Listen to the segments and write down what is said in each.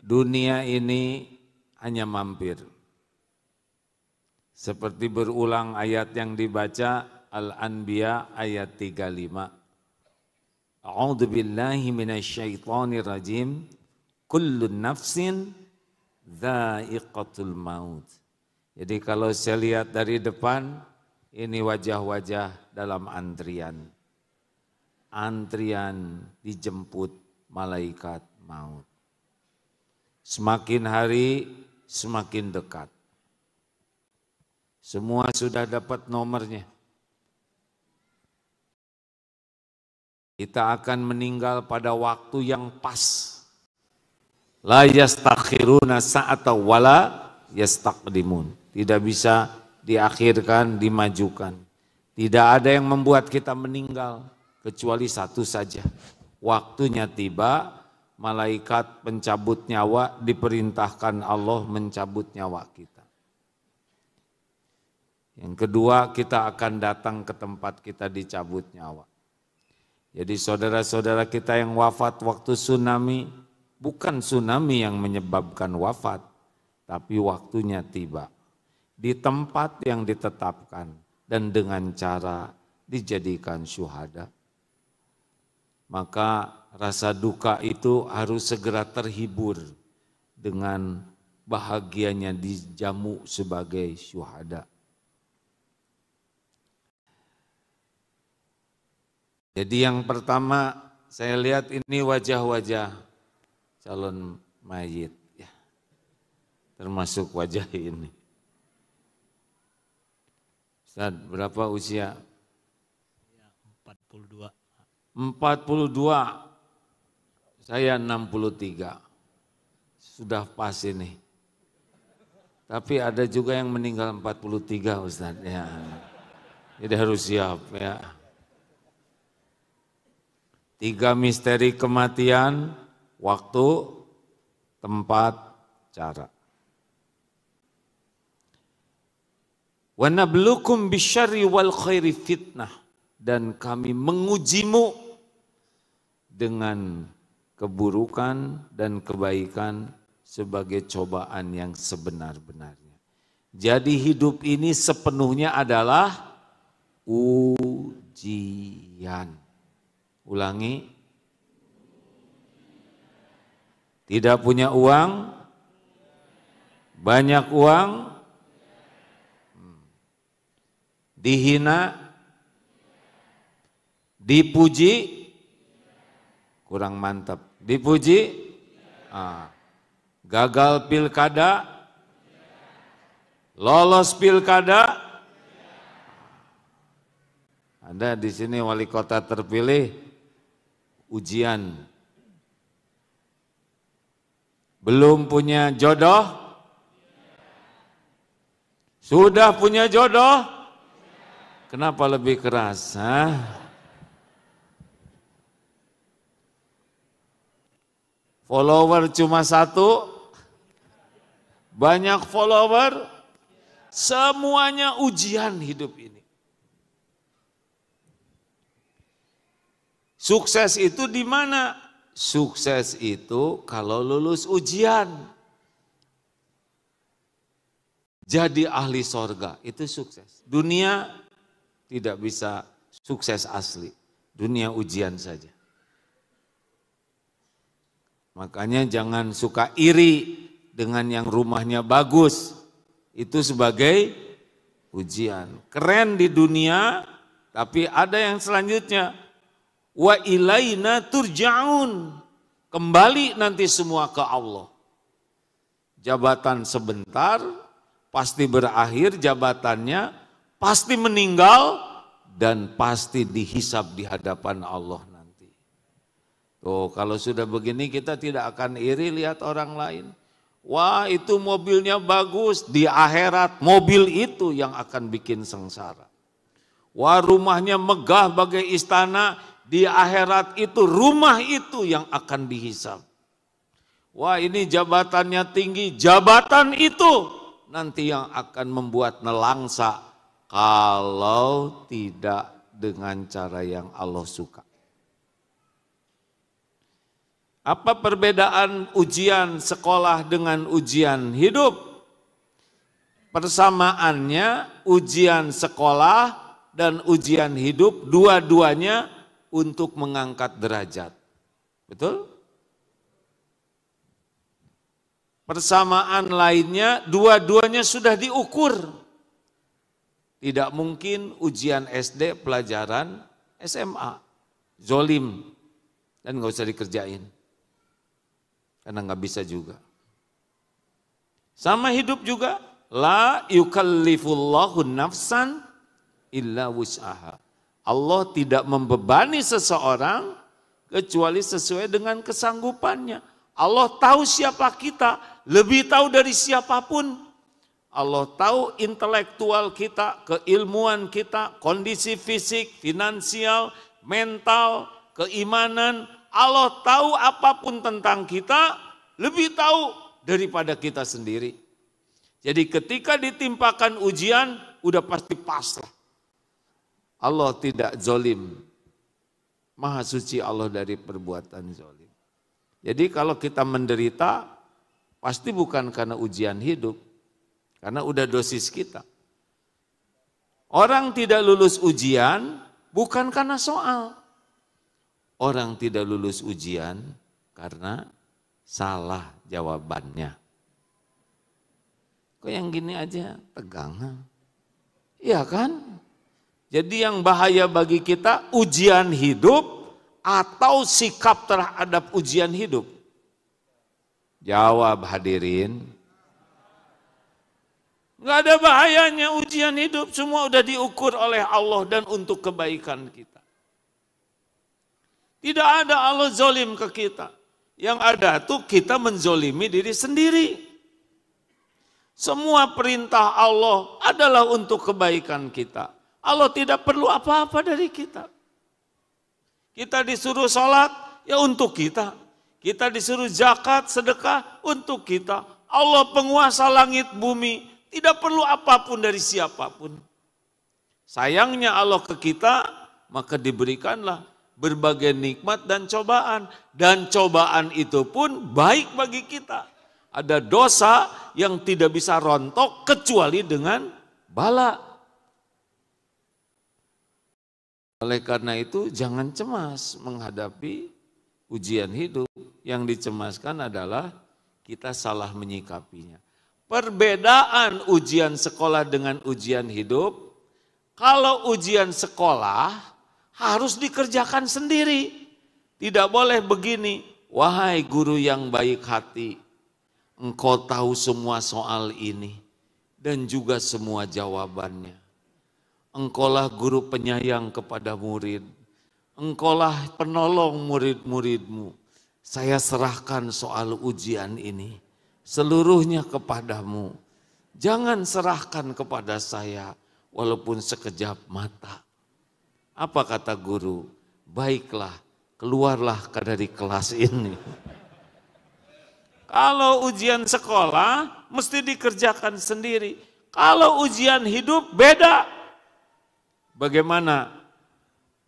Dunia ini hanya mampir. Seperti berulang ayat yang dibaca Al-Anbiya ayat 35. A'udzu billahi minasyaitonir rajim. Kullu nafsin dha'iqatul maut. Jadi kalau saya lihat dari depan, ini wajah-wajah dalam antrian. Antrian dijemput malaikat maut. Semakin hari semakin dekat. Semua sudah dapat nomornya. Kita akan meninggal pada waktu yang pas. La yastakhiruna sa'ata wala yastaqdimun. Tidak bisa diakhirkan, dimajukan. Tidak ada yang membuat kita meninggal kecuali satu saja. Waktunya tiba, malaikat pencabut nyawa diperintahkan Allah mencabut nyawa kita. Yang kedua, kita akan datang ke tempat kita dicabut nyawa. Jadi saudara-saudara kita yang wafat waktu tsunami, bukan tsunami yang menyebabkan wafat, tapi waktunya tiba. Di tempat yang ditetapkan dan dengan cara dijadikan syuhada. Maka rasa duka itu harus segera terhibur dengan bahagianya dijamu sebagai syuhada. Jadi yang pertama saya lihat ini wajah-wajah calon mayit, ya. Termasuk wajah ini. Ustaz, berapa usia? 42. 42, saya 63, sudah pas ini. Tapi ada juga yang meninggal 43 Ustaz, ya. Jadi harus siap, ya. 3 misteri kematian, waktu, tempat, cara. Wa nabluukum bisyarri wal khairi fitnah, dan kami mengujimu dengan keburukan dan kebaikan sebagai cobaan yang sebenar-benarnya. Jadi hidup ini sepenuhnya adalah ujian. Ulangi, tidak punya uang, banyak uang, dihina, dipuji, kurang mantap, dipuji, gagal pilkada, lolos pilkada. Ada di sini wali kota terpilih, ujian. Belum punya jodoh? Sudah punya jodoh? Kenapa lebih keras? Follower cuma 1, banyak follower, semuanya ujian hidup ini. Sukses itu di mana? Sukses itu kalau lulus ujian. Jadi ahli sorga, itu sukses. Dunia tidak bisa sukses asli. Dunia ujian saja. Makanya jangan suka iri dengan yang rumahnya bagus. Itu sebagai ujian. Keren di dunia, tapi ada yang selanjutnya. Wa ilaina turja'un. Kembali nanti semua ke Allah. Jabatan sebentar, pasti berakhir jabatannya, pasti meninggal, dan pasti dihisab di hadapan Allah nanti. Tuh, kalau sudah begini kita tidak akan iri lihat orang lain. Wah, itu mobilnya bagus, di akhirat mobil itu yang akan bikin sengsara. Wah, rumahnya megah bagai istana, di akhirat itu rumah itu yang akan dihisab. Wah, ini jabatannya tinggi, jabatan itu nanti yang akan membuat nelangsa kalau tidak dengan cara yang Allah suka. Apa perbedaan ujian sekolah dengan ujian hidup? Persamaannya ujian sekolah dan ujian hidup dua-duanya untuk mengangkat derajat. Betul? Persamaan lainnya dua-duanya sudah diukur. Tidak mungkin ujian SD pelajaran SMA. Zolim dan nggak usah dikerjain. Karena nggak bisa juga. Sama hidup juga. La yukallifullahu nafsan illa wus'aha. Allah tidak membebani seseorang kecuali sesuai dengan kesanggupannya. Allah tahu siapa kita, lebih tahu dari siapapun. Allah tahu intelektual kita, keilmuan kita, kondisi fisik, finansial, mental, keimanan. Allah tahu apapun tentang kita, lebih tahu daripada kita sendiri. Jadi ketika ditimpakan ujian, udah pasti pasrah. Allah tidak zolim. Maha suci Allah dari perbuatan zolim. Jadi kalau kita menderita, pasti bukan karena ujian hidup. Karena udah dosis kita. Orang tidak lulus ujian, bukan karena soal. Orang tidak lulus ujian karena salah jawabannya. Kok yang gini aja tegang? Iya kan? Jadi yang bahaya bagi kita ujian hidup atau sikap terhadap ujian hidup. Jawab hadirin. Enggak ada bahayanya ujian hidup, semua udah diukur oleh Allah dan untuk kebaikan kita. Tidak ada Allah zolim ke kita. Yang ada tuh kita menzolimi diri sendiri. Semua perintah Allah adalah untuk kebaikan kita. Allah tidak perlu apa-apa dari kita. Kita disuruh sholat, ya untuk kita. Kita disuruh zakat, sedekah, untuk kita. Allah penguasa langit bumi, tidak perlu apapun dari siapapun. Sayangnya Allah ke kita, maka diberikanlah berbagai nikmat dan cobaan. Dan cobaan itu pun baik bagi kita. Ada dosa yang tidak bisa rontok kecuali dengan bala. Oleh karena itu jangan cemas menghadapi ujian hidup. Yang dicemaskan adalah kita salah menyikapinya. Perbedaan ujian sekolah dengan ujian hidup, kalau ujian sekolah harus dikerjakan sendiri. Tidak boleh begini, wahai guru yang baik hati, engkau tahu semua soal ini dan juga semua jawabannya. Engkaulah guru penyayang kepada murid, engkaulah penolong murid-muridmu. Saya serahkan soal ujian ini seluruhnya kepadamu. Jangan serahkan kepada saya walaupun sekejap mata. Apa kata guru? Baiklah, keluarlah dari kelas ini. Kalau ujian sekolah mesti dikerjakan sendiri. Kalau ujian hidup beda. Bagaimana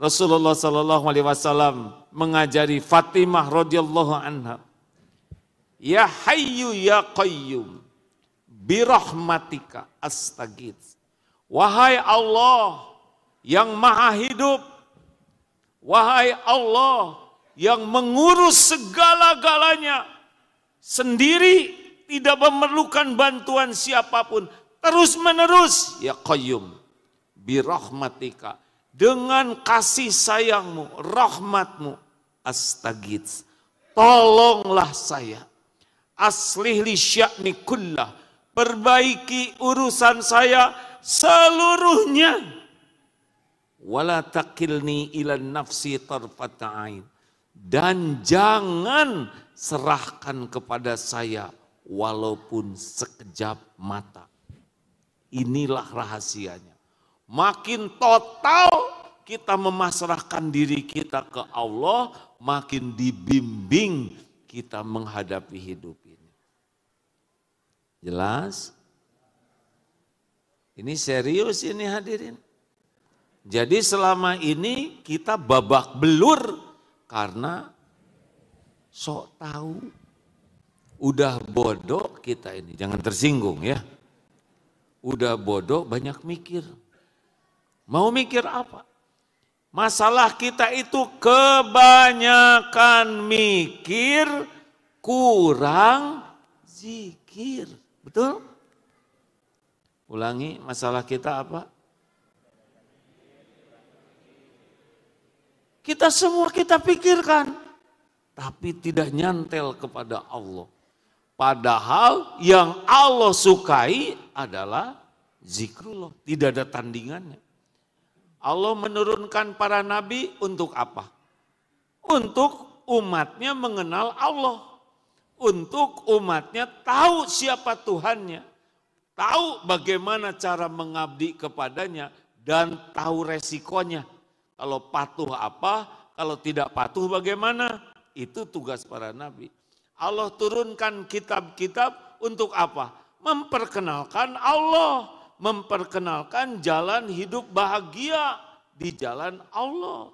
Rasulullah SAW mengajari Fatimah radhiyallahu anha. Ya Hayyu ya Qayyum birahmatika astaghits. Wahai Allah yang maha hidup, wahai Allah yang mengurus segala-galanya sendiri, tidak memerlukan bantuan siapapun, terus menerus, ya Qayyum birahmatika, dengan kasih sayangmu, rahmatmu, astaghits, tolonglah saya, aslih li sya'ni kullah, perbaiki urusan saya seluruhnya, wala takilni ila nafsi tarfata ain, dan jangan serahkan kepada saya walaupun sekejap mata. Inilah rahasianya. Makin total kita memasrahkan diri kita ke Allah, makin dibimbing kita menghadapi hidup ini. Jelas? Ini serius ini hadirin. Jadi selama ini kita babak belur karena sok tahu. Udah bodoh kita ini, jangan tersinggung ya. Udah bodoh banyak mikir. Mau mikir apa? Masalah kita itu kebanyakan mikir, kurang zikir. Betul? Ulangi, masalah kita apa? Kita semua kita pikirkan, tapi tidak nyantel kepada Allah. Padahal yang Allah sukai adalah zikrullah, tidak ada tandingannya. Allah menurunkan para nabi untuk apa? Untuk umatnya mengenal Allah. Untuk umatnya tahu siapa Tuhannya. Tahu bagaimana cara mengabdi kepadanya dan tahu resikonya. Kalau patuh apa, kalau tidak patuh bagaimana? Itu tugas para nabi. Allah turunkan kitab-kitab untuk apa? Memperkenalkan Allah. Memperkenalkan jalan hidup bahagia di jalan Allah.